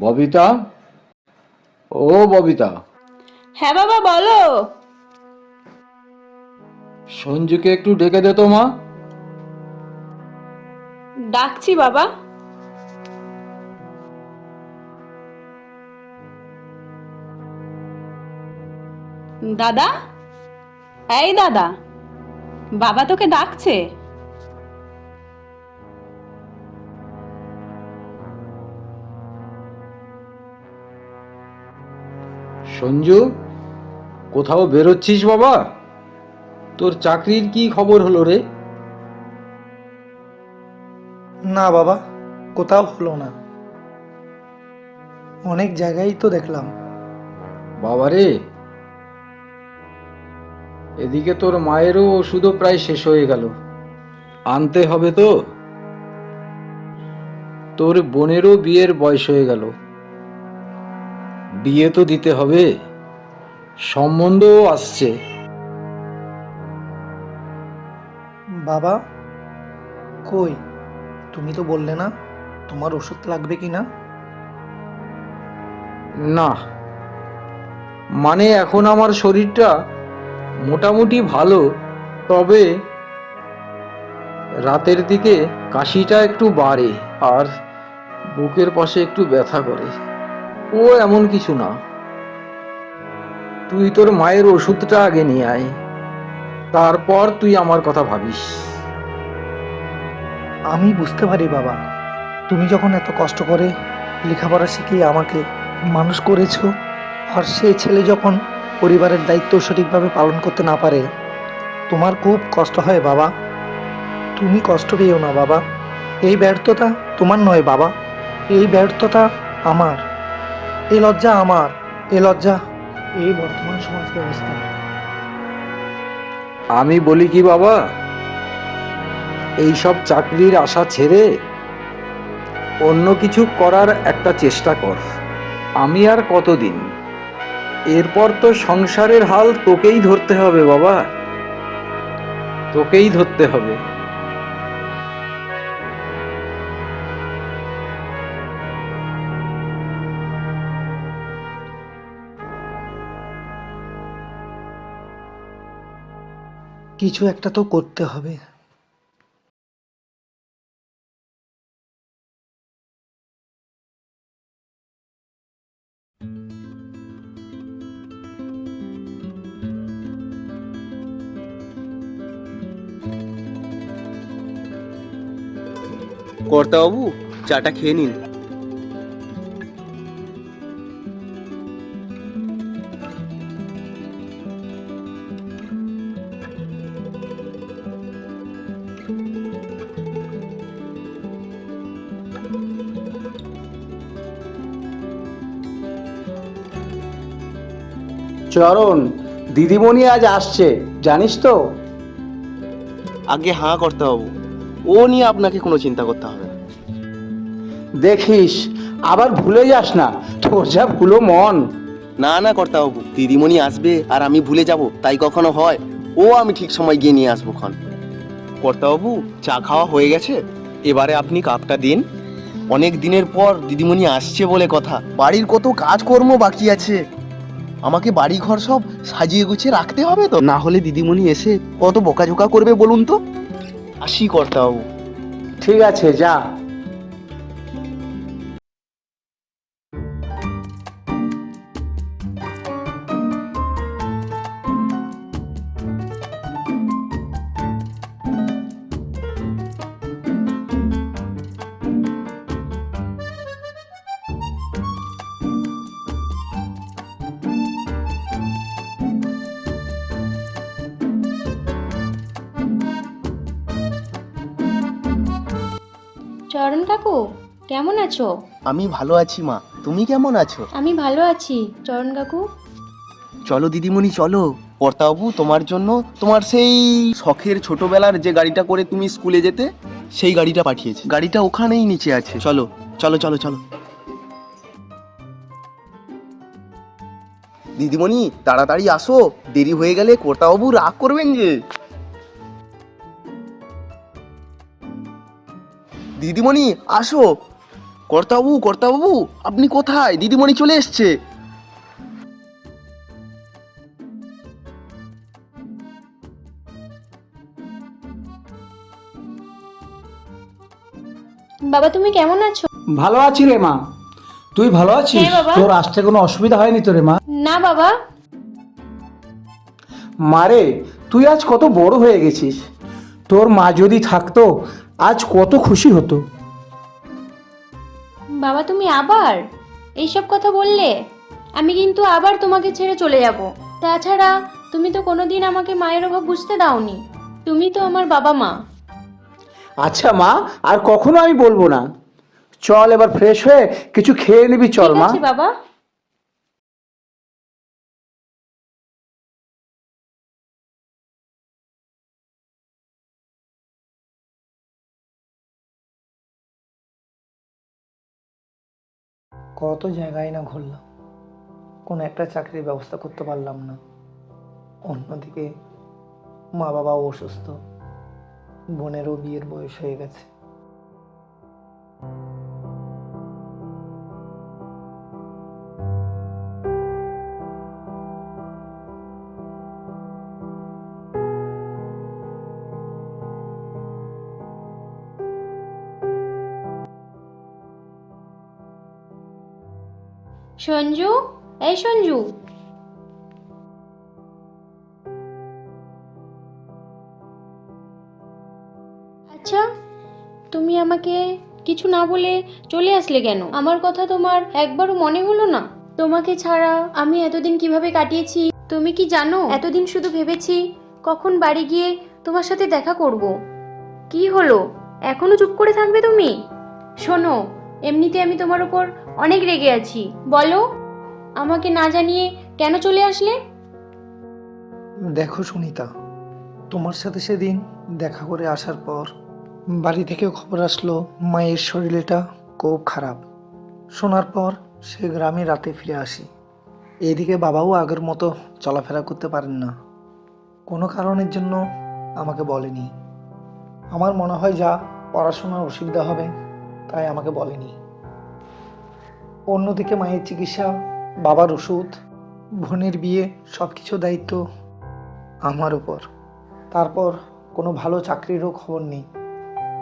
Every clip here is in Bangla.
ববিতা, ও ববিতা, হ্যাঁ বাবা বলো। সঞ্জুকে একটু ডেকে দে তো মা। ডাকছি বাবা। দাদা, এই দাদা, বাবা তোকে ডাকছে। সঞ্জু, কোথাও বেরোচ্ছিস বাবা? তোর চাকরির কি খবর হলো রে? না বাবা, কোথাও হলো না। অনেক জায়গায় তো দেখলাম। বাবা রে, এদিকে তোর মায়েরও ওষুধও প্রায় শেষ হয়ে গেল, আনতে হবে তো। তোর বোনেরও বিয়ের বয়স হয়ে গেল, বিয়ে তো দিতে হবে, সম্বন্ধও আসছে। বাবা, কই, তুমি তো বললে না তোমার ওষুধ লাগবে কি না? না, মানে এখন আমার শরীরটা মোটামুটি ভালো, তবে রাতের দিকে কাশিটা একটু বাড়ে আর বুকের পাশে একটু ব্যথা করে। ও এমন কিছু না। তুই তোর মায়ের ওষুধটা আগে নিয়ে আয়, তারপর তুই আমার কথা ভাবিস। আমি বুঝতে পারি বাবা, তুমি যখন এত কষ্ট করে লেখাপড়া শিখিয়ে আমাকে মানুষ করেছো, আর সেই ছেলে যখন পরিবারের দায়িত্ব সঠিকভাবে পালন করতে না পারে, তোমার খুব কষ্ট হয় বাবা। তুমি কষ্ট পেও না বাবা। এই ব্যর্থতা তোমার নয় বাবা, এই ব্যর্থতা আমার, এই লজ্জা আমার, এই লজ্জা এই বর্তমান সমাজ ব্যবস্থা। আমি বলি কি বাবা, এইসব চাকরির আশা ছেড়ে অন্য কিছু করার একটা চেষ্টা কর। আমি আর কতদিন, এরপর তো সংসারের হাল তোকেই ধরতে হবে বাবা, তোকেই ধরতে হবে। কিছু একটা তো করতে হবে। কর্তাবাবু, চাটা খেয়ে নিন। চরণ, দিদিমণি আজ আসছে, জানিস তো? আগে হ্যাঁ কর্তাবাবু, ও নিয়ে আপনাকে কোনো চিন্তা করতে হবে না। দেখিস আবার ভুলে যাস না, তোর যা ভুলো মন। না না কর্তাবাবু, দিদিমণি আসবে আর আমি ভুলে যাব তাই কখনো হয়? ও আমি ঠিক সময় গিয়ে নিয়ে আসবো ক্ষণ। কর্তাবাবু, চা খাওয়া হয়ে গেছে, এবারে আপনি কাপটা দিন। অনেক দিনের পর দিদিমণি আসছে বলে কথা, বাড়ির কত কাজকর্ম বাকি আছে, আমাকে বাড়ি ঘর সব সাজিয়ে গুছিয়ে রাখতে হবে তো, না হলে দিদিমণি এসে কত বকাঝোকা করবে বলুন তো। আসি কর্তাবাবু। ঠিক আছে, যা। চরণ কাকু, কেমন আছো? আমি ভালো আছি মা, তুমি কেমন আছো? আমি ভালো আছি চরণ কাকু। চলো দিদিমণি চলো, কর্তাবাবু তোমার জন্য তোমার সেই শখের ছোটবেলার যে গাড়িটা করে তুমি স্কুলে যেতে, সেই গাড়িটা পাঠিয়েছি, গাড়িটা ওখানেই নিচে আছে। চলো চলো চলো চলো। দিদিমণি তাড়াতাড়ি আসো, দেরি হয়ে গেলে কর্তাবাবু রাগ করবেন যে। দিদিমণি আসো, কর্তাবাবু, কর্তাবাবু, আপনি কোথায়? দিদিমণি চলে এসছে। বাবা তুমি কেমন আছো? ভালো আছি রে মা, তুই ভালো আছিস? হ্যাঁ বাবা। তোর আসতে কোনো অসুবিধা হয়নি তো রে মা? না বাবা। মারে, তুই আজ কত বড় হয়ে গেছিস। তোর মা যদি থাকতো আজ কত খুশি হতো। বাবা তুমি আবার এইসব কথা বললে, আমি কিন্তু আবার তোমাকে ছেড়ে চলে যাব। তাছাড়া তুমি তো কোনোদিন আমাকে মায়ের অভাব বুঝতে দাওনি। তুমি তো আমার বাবা মা। আচ্ছা মা, আর কখনো আমি বলবো না। চল এবার ফ্রেশ হয়ে কিছু খেয়ে নিবি, চল ঠিক মা। আছে বাবা। কত জায়গায় না ঘুরলাম, কোনো একটা চাকরির ব্যবস্থা করতে পারলাম না। অন্যদিকে মা বাবাও অসুস্থ, বোনেরও বিয়ের বয়স হয়ে গেছে। সঞ্জু, এই সঞ্জু। আচ্ছা, তুমি আমাকে কিছু না বলে চলে আসলে কেন? আমার কথা তোমার একবারও মনে হলো না? তোমাকে ছাড়া আমি এতদিন কিভাবে কাটিয়েছি তুমি কি জানো? এতদিন শুধু ভেবেছি কখন বাড়ি গিয়ে তোমার সাথে দেখা করব। কি হলো, এখনো চুপ করে থাকবে তুমি? শোনো, এমনিতে আমি তোমার উপর অনেক রেগে আছি। বলো, আমাকে না জানিয়ে কেন চলে আসলে? দেখো সুনিতা, তোমার সাথে সেদিন দেখা করে আসার পর বাড়ি থেকে খবর আসলো মায়ের শরীরটা খুব খারাপ। শোনার পর সে গ্রামে রাতে ফিরে আসি। এদিকে বাবাও আগের মতো চলাফেরা করতে পারেন না, কোনো কারণের জন্য আমাকে বলেনি। আমার মনে হয় যা পড়াশোনার অসুবিধা হবে তাই আমাকে বলেনি। অন্যদিকে মায়ের চিকিৎসা, বাবার ওষুধ, বোনের বিয়ে, সব কিছু দায়িত্ব আমার উপর। তারপর কোনো ভালো চাকরিরও খবর নেই।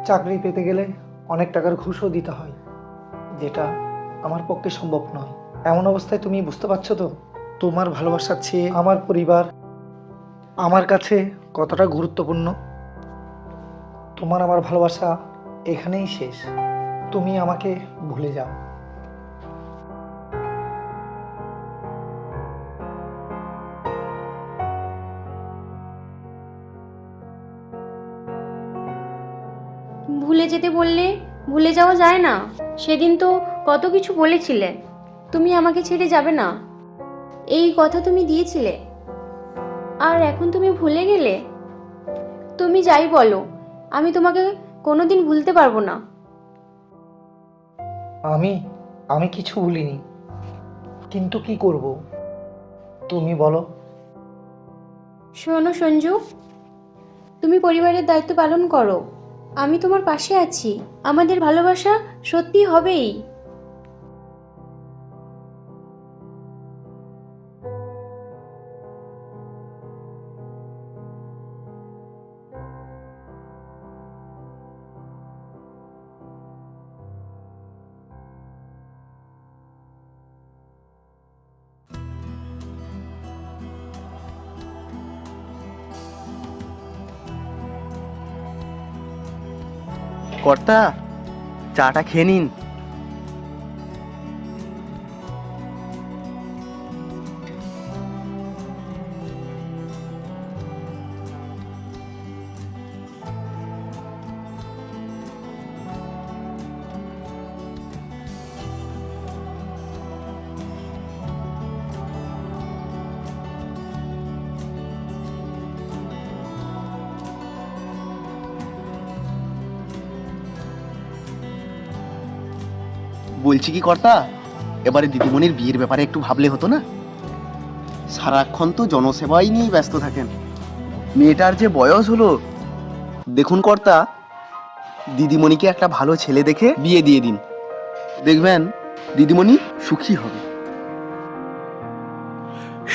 চাকরি পেতে গেলে অনেক টাকার ঘুষও দিতে হয়, যেটা আমার পক্ষে সম্ভব নয়। এমন অবস্থায় তুমি বুঝতে পারছো তো তোমার ভালোবাসার চেয়ে আমার পরিবার আমার কাছে কতটা গুরুত্বপূর্ণ। তোমার আমার ভালোবাসা এখানেই শেষ। তুমি আমাকে ভুলে যাও। ভুলে যেতে বললে ভুলে যাওয়া যায় না। সেদিন তো কত কিছু বলেছিলে, তুমি আমাকে ছেড়ে যাবে না, এই কথা তুমি দিয়েছিলে। আর এখন তুমি ভুলে গেলে? তুমি যাই বলো, আমি তোমাকে কোনোদিন ভুলতে পারবো না। আমি কিছু ভুলিনি, কিন্তু কি করব তুমি বলো। শোনো সঞ্জু, তুমি পরিবারের দায়িত্ব পালন করো, আমি তোমার পাশে আছি। আমাদের ভালোবাসা সত্যি হবেই। কর্তা, চাটা খেয়ে নিন। বলছি কি কর্তা, এবারে দিদিমণির বিয়ের ব্যাপারে একটু ভাবলে হতো না? সারাক্ষণ তো জনসেবাই নিয়েই ব্যস্ত থাকেন। মেয়েটার যে বয়স হলো, দেখুন কর্তা, দিদিমণিকে একটা ভালো ছেলে দেখে বিয়ে দিয়ে দিন। দেখবেন দিদিমণি সুখী হবে।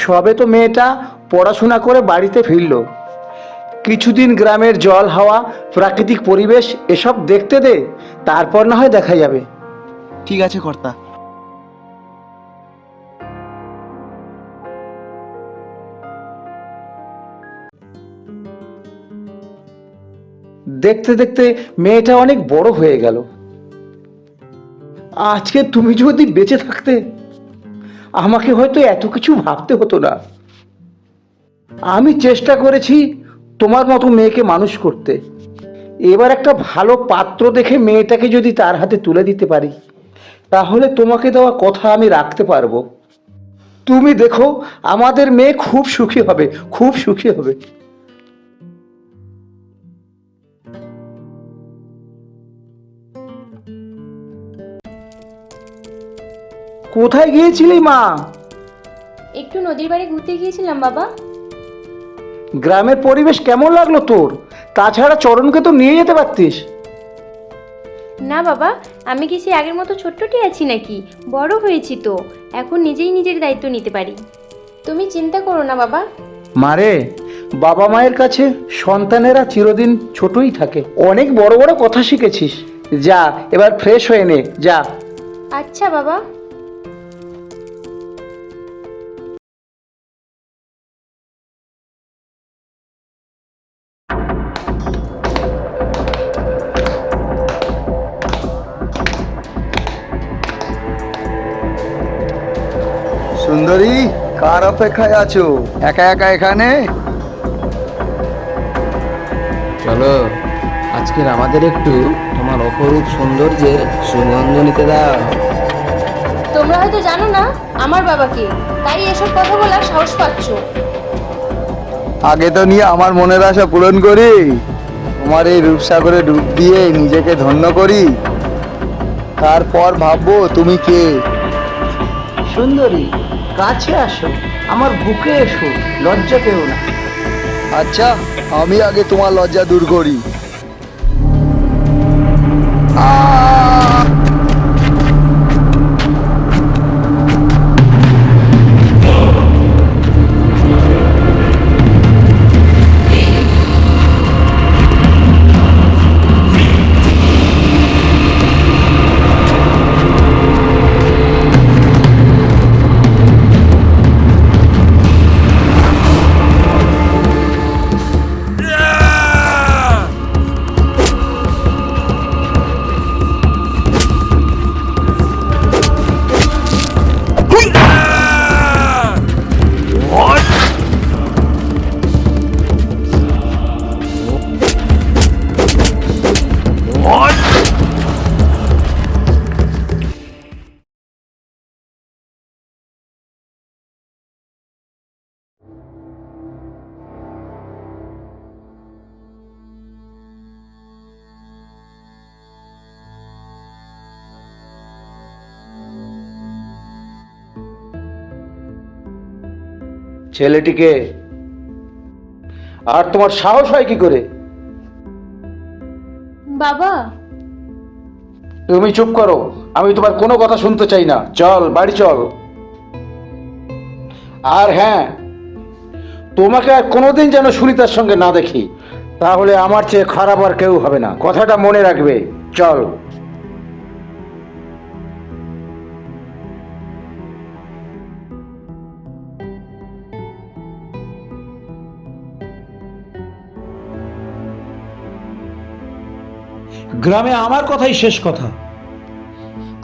সবে তো মেয়েটা পড়াশোনা করে বাড়িতে ফিরল, কিছুদিন গ্রামের জল হাওয়া প্রাকৃতিক পরিবেশ এসব দেখতে দে, তারপর না হয় দেখা যাবে। ঠিক আছে কর্তা। দেখতে দেখতে মেয়েটা অনেক বড় হয়ে গেল। আজকে তুমি যদি বেঁচে থাকতে আমাকে হয়তো এত কিছু ভাবতে হতো না। আমি চেষ্টা করেছি তোমার মতো মেয়েকে মানুষ করতে। এবার একটা ভালো পাত্র দেখে মেয়েটাকে যদি তার হাতে তুলে দিতে পারি, তাহলে তোমাকে দেওয়া কথা আমি রাখতে পারবো। তুমি দেখো, আমাদের মেয়ে খুব সুখী হবে, খুব সুখী হবে। কোথায় গিয়েছিলি মা? একটু নদীর বাড়ি ঘুরতে গিয়েছিলাম বাবা। গ্রামের পরিবেশ কেমন লাগলো তোর? তাছাড়া চরণকে তো নিয়ে যেতে পারতিস। না বাবা, আমি কি সে আগের মতো ছোট্টটি আছি নাকি? বড় হয়েছি তো, এখন নিজেই নিজের দায়িত্ব নিতে পারি। তুমি চিন্তা করো না বাবা। মারে, বাবা মায়ের কাছে সন্তানেরা চিরদিন ছোটই থাকে। অনেক বড় বড় কথা শিখেছিস, যা এবার ফ্রেশ হয়ে নে, যা। আচ্ছা বাবা। সুন্দরী, কার অপেক্ষায় আছো? একা একা এখানে? চলো, আজকের আমাদের একটু তোমার অপরূপ সৌন্দর্যের সুগন্ধ নিতে দাও। তোমরা হয়তো জানো না আমার বাবাকে, তাই এসব কথা বলার সাহস পাচ্ছ। আগে তো নিয়ে আমার মনের আশা পূরণ করি, তোমার এই রূপসাগরে ডুব দিয়ে নিজেকে ধন্য করি, তারপর ভাববো তুমি কে। সুন্দরী, কাছে আসো, আমার বুকে এসো, লজ্জা পেও না। আচ্ছা, আমি আগে তোমার লজ্জা দূর করি। ছেলেটিকে, আর তোমার সাহস হয় কি করে? বাবা। তুমি চুপ করো, আমি তোমার কোনো কথা শুনতে চাই না। চল, বাড়ি চল। আর হ্যাঁ, তোমাকে আর কোনোদিন যেন সুনিতার সঙ্গে না দেখি, তাহলে আমার চেয়ে খারাপ আর কেউ হবে না, কথাটা মনে রাখবে। চল। গ্রামে আমার কথাই শেষ কথা,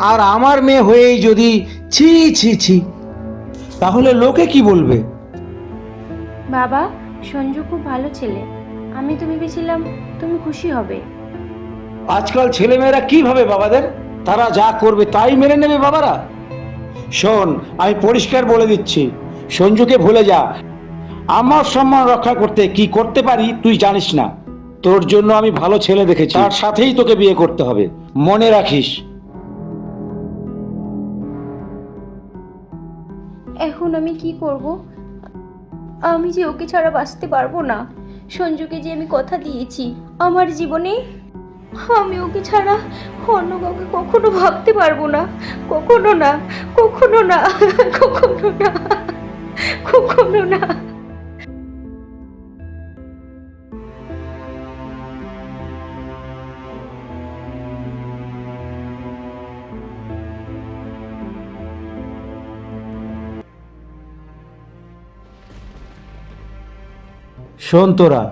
আর আমার মেয়ে হয়েই যদি ছি ছি ছি, তাহলে লোকে কি বলবে? বাবা, সঞ্জু খুব ভালো ছেলে, আমি তো ভেবেছিলাম তুমি খুশি হবে। আজকাল ছেলেমেয়েরা কি ভাবে বাবাদের? তারা যা করবে তাই মেনে নেবে বাবারা। শোন, আমি পরিষ্কার বলে দিচ্ছি, সঞ্জুকে ভুলে যা। আমার সম্মান রক্ষা করতে কি করতে পারি তুই জানিস না। তোর জন্য আমি ভালো ছেলে দেখেছি, তার সাথেই তোকে বিয়ে করতে হবে, মনে রাখিস। এখন আমি কি করব? আমি যে ওকে ছাড়া বাঁচতে পারবো না। সঞ্জুকে যে আমি কথা দিয়েছি আমার জীবনে, আমি যে ওকে ছাড়া বাঁচতে পারবো না। সঞ্জুকে যে আমি কথা দিয়েছি আমার জীবনে, আমি যে ওকে ছাড়া বাঁচতে পারবো না। সঞ্জুকে যে আমি কথা দিয়েছি আমার জীবনে, আমি যে ওকে ছাড়া বাঁচতে পারবো না। সঞ্জুকে যে আমি কথা দিয়েছি আমার জীবনে, আমি যে ওকে ছাড়া বাঁচতে পারবো না। সঞ্জুকে যে আমি কথা দিয়েছি আমি ওকে ছাড়া অন্য কাউকে কখনো ভাবতে পারবো না, কখনো না, কখনো না, কখনো না, কখনো না। শোন তোরা,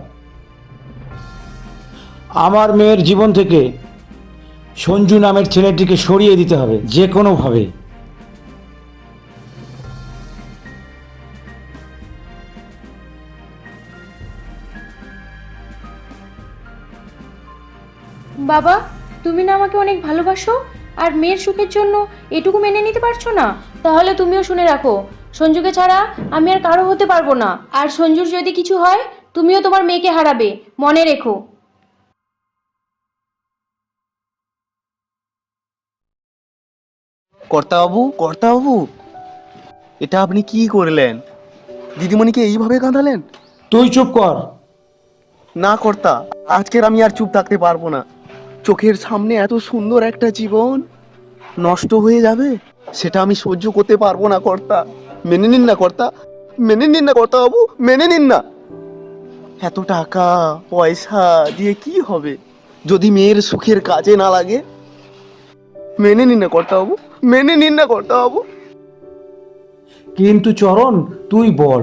আমার মেয়ের জীবন থেকে সঞ্জু নামের ছেলেটিকে সরিয়ে দিতে হবে যে কোনোভাবে। বাবা, তুমি না আমাকে অনেক ভালোবাসো, আর মেয়ের সুখের জন্য এটুকু মেনে নিতে পারছো না? তাহলে তুমিও শুনে রাখো, সঞ্জুকে ছাড়া আমি আর কারো হতে পারবো না। আর সঞ্জুর যদি কিছু হয়, তুমিও তোমার মেয়েকে হারাবে, মনে রেখো। কর্তাবাবু, কর্তাবাবু, এটা আপনি কি করলেন? দিদিমণিকে এইভাবে কাঁদালেন? তুই চুপ কর। না কর্তা, আজকের আমি আর চুপ থাকতে পারবো না। চোখের সামনে এত সুন্দর একটা জীবন নষ্ট হয়ে যাবে, সেটা আমি সহ্য করতে পারবো না কর্তা। মেনে নিন না কর্তা, মেনে নিন না কর্তাবাবু, মেনে নিন না। এত টাকা পয়সা দিয়ে কি হবে যদি মেয়ের সুখের কাজে না লাগে? মেনে নিন না কর্তাবাবু, মেনে নিন না কর্তাবাবু। কিন্তু চরণ, তুই বল,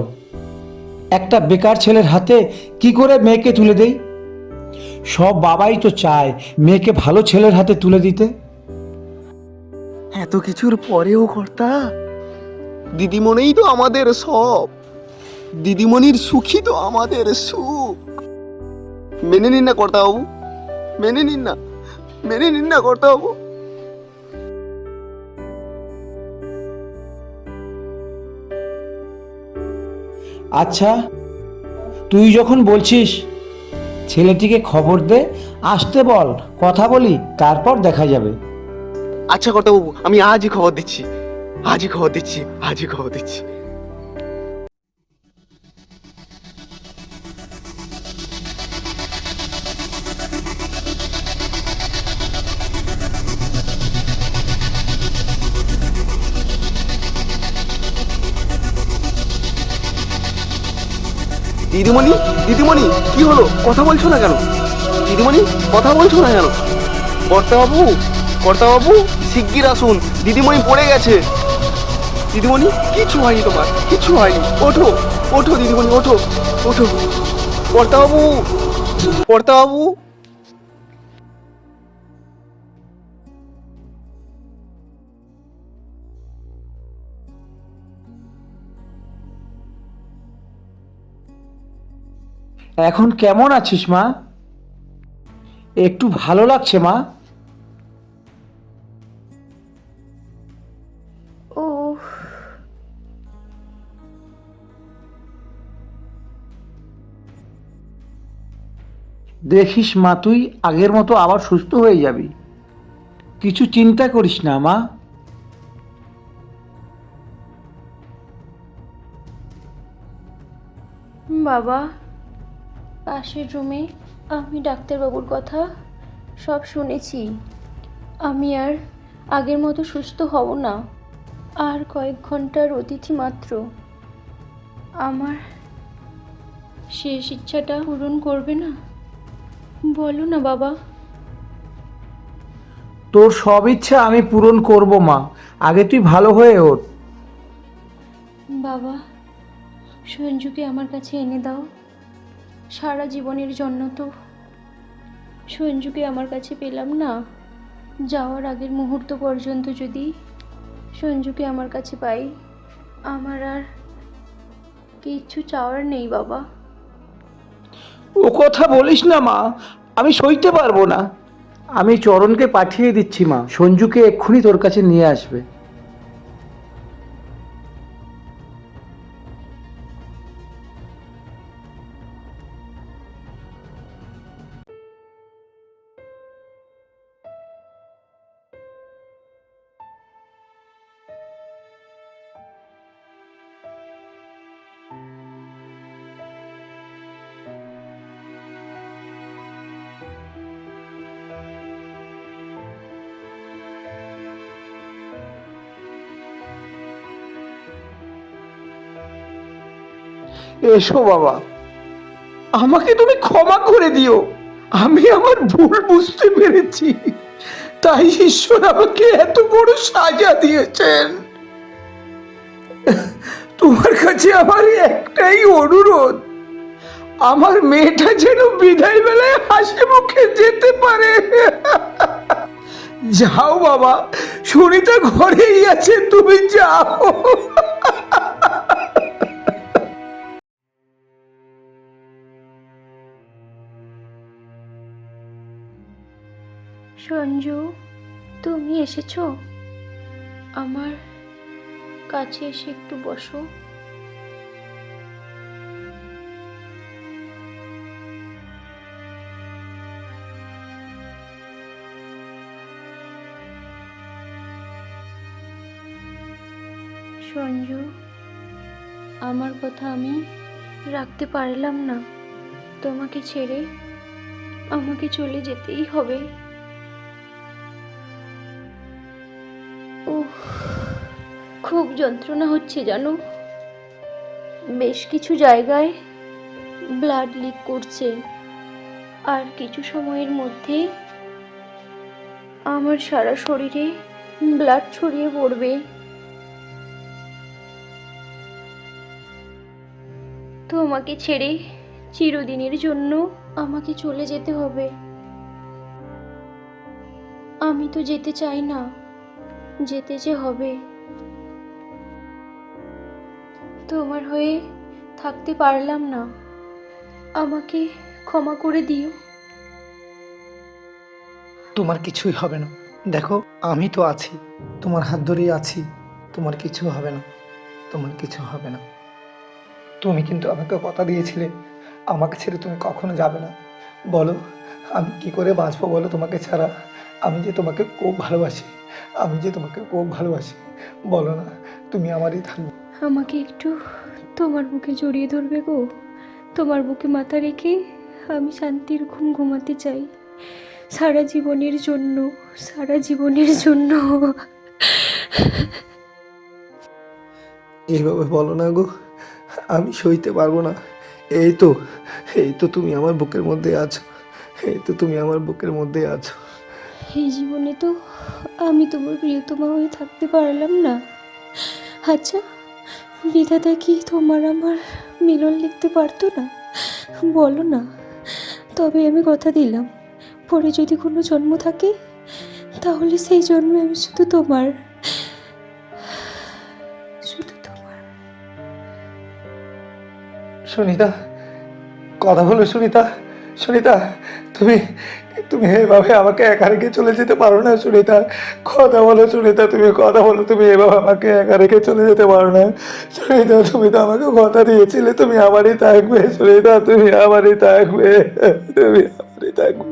একটা বেকার ছেলের হাতে কি করে মেয়েকে তুলে দেই? সব বাবাই তো চায় মেয়েকে ভালো ছেলের হাতে তুলে দিতে। এত কিছুর পরেও কর্তা, দিদিমণিই তো আমাদের সব। দিদিমণির সুখই তো আমাদের সুখ। মেনে নিন না কর্তাবাবু, মেনে নিন না, মেনে নিন না কর্তাবাবু। আচ্ছা, তুই যখন বলছিস, ছেলেটিকে খবর দে, আসতে বল, কথা বলি, তারপর দেখা যাবে। আচ্ছা কর্তাবাবু, আমি আজই খবর দিচ্ছি, আজই খবর দিচ্ছি, আজই খবর দিচ্ছি। দিদিমণি, দিদিমণি, কি হলো? কথা বলছো না কেন? দিদিমণি, কথা বলছো না কেন? কর্তাবাবু, কর্তাবাবু, শিগগির আসুন, দিদিমণি পড়ে গেছে। দিদিমণি, কিছু হয়নি তোমার, কিছু হয়নি। ওঠো, ওঠো দিদিমণি, ওঠো, ওঠো। কর্তাবাবু, কর্তাবাবু। এখন কেমন আছিস মা? একটু ভালো লাগছে মা? ও, দেখিস মা, তুই আগের মতো আবার সুস্থ হয়ে যাবি। কিছু চিন্তা করিস না মা। বাবা, পাশের রুমে আমি ডাক্তারবাবুর কথা সব শুনেছি। আমি আর আগের মতো সুস্থ হব না, আর কয়েক ঘন্টার অতিথি মাত্র। আমার শেষ ইচ্ছাটা পূরণ করবে না? বলো না বাবা। তোর সব ইচ্ছা আমি পূরণ করব মা, আগে তুই ভালো হয়ে ওঠ। বাবা, সঞ্জুকে আমার কাছে এনে দাও। সারা জীবনের জন্য তো সঞ্জুকে আমার কাছে পেলাম না। যাওয়ার আগের মুহূর্ত পর্যন্ত যদি সঞ্জুকে আমার কাছে পাই, আমার আর কিচ্ছু চাওয়ার নেই বাবা। ও কথা বলিস না মা, আমি সইতে পারবো না। আমি চরণকে পাঠিয়ে দিচ্ছি মা, সঞ্জুকে এক্ষুনি তোর কাছে নিয়ে আসবে। এসো বাবা, আমাকে তুমি ক্ষমা করে দিও। আমি আমার ভুল বুঝতে পেরেছি, তাই ঈশ্বর আমাকে এত বড় সাজা দিয়েছেন। তোমার কাছে আমার একটাই অনুরোধ, আমার মেয়েটা যেন বিদায় বেলায় হাসি মুখে যেতে পারে। যাও বাবা, সুনিতা ঘরেই আছে, তুমি যাও। সঞ্জু, তুমি এসেছো? আমার কাছে এসে একটু বসো। সঞ্জু, আমার কথা আমি রাখতে পারলাম না। তোমাকে ছেড়ে আমাকে চলে যেতেই হবে। উফ, খুব যন্ত্রণা হচ্ছে জানো। বেশ কিছু জায়গায় ব্লাড লিক করছে, আর কিছু সময়ের মধ্যে আমার সারা শরীরে ব্লাড ছড়িয়ে পড়বে। তোমাকে ছেড়ে চিরদিনের জন্য আমাকে চলে যেতে হবে। আমি তো যেতে চাই না, যেতে যে হবে। তোমার হয়ে থাকতে পারলাম না, আমাকে ক্ষমা করে দিও। তোমার কিছুই হবে না, দেখো আমি তো আছি, তোমার হাত ধরেই আছি। তোমার কিছু হবে না, তোমার কিছু হবে না। তুমি কিন্তু আমাকে কথা দিয়েছিলে, আমাকে ছেড়ে তুমি কখনো যাবে না। বলো, আমি কি করে বাঁচবো বলো তোমাকে ছাড়া? আমি যে তোমাকে খুব ভালোবাসি, আমি যে তোমাকে খুব ভালোবাসি। বলো না, তুমি আমারই থাকবে। আমাকে একটু তোমার বুকে জড়িয়ে ধরবে গো। তোমার বুকে মাথা রেখে আমি শান্তির ঘুম ঘুমাতে চাই, সারা জীবনের জন্য, সারা জীবনের জন্য। এইভাবে বলো না গো, আমি সইতে পারবো না। এই তো, এই তো তুমি আমার বুকের মধ্যে আছো, এই তো তুমি আমার বুকের মধ্যে আছো। এই জীবনে তো আমি তোমার প্রিয়তমা হয়ে থাকতে পারলাম না। আচ্ছা, বিধাতা কি তোমার আমার মিলন লিখতে পারতো না? বলো না। তবে আমি কথা দিলাম, পরে যদি কোনো জন্ম থাকে তাহলে সেই জন্মে আমি শুধু তোমার, শুধু তোমার। সুনিতা, কথা বলো সুনিতা। সুনিতা, তুমি তুমি এভাবে আমাকে একা রেখে চলে যেতে পারো না সুনিতা। কথা বলো সুনিতা, তুমি কথা বলো, তুমি এভাবে আমাকে একা রেখে চলে যেতে পারো না সুনিতা। তুমি তো আমাকে কথা দিয়েছিলে তুমি আমারই থাকবে সুনিতা, তুমি আমারই থাকবে, তুমি আমারই থাকবে।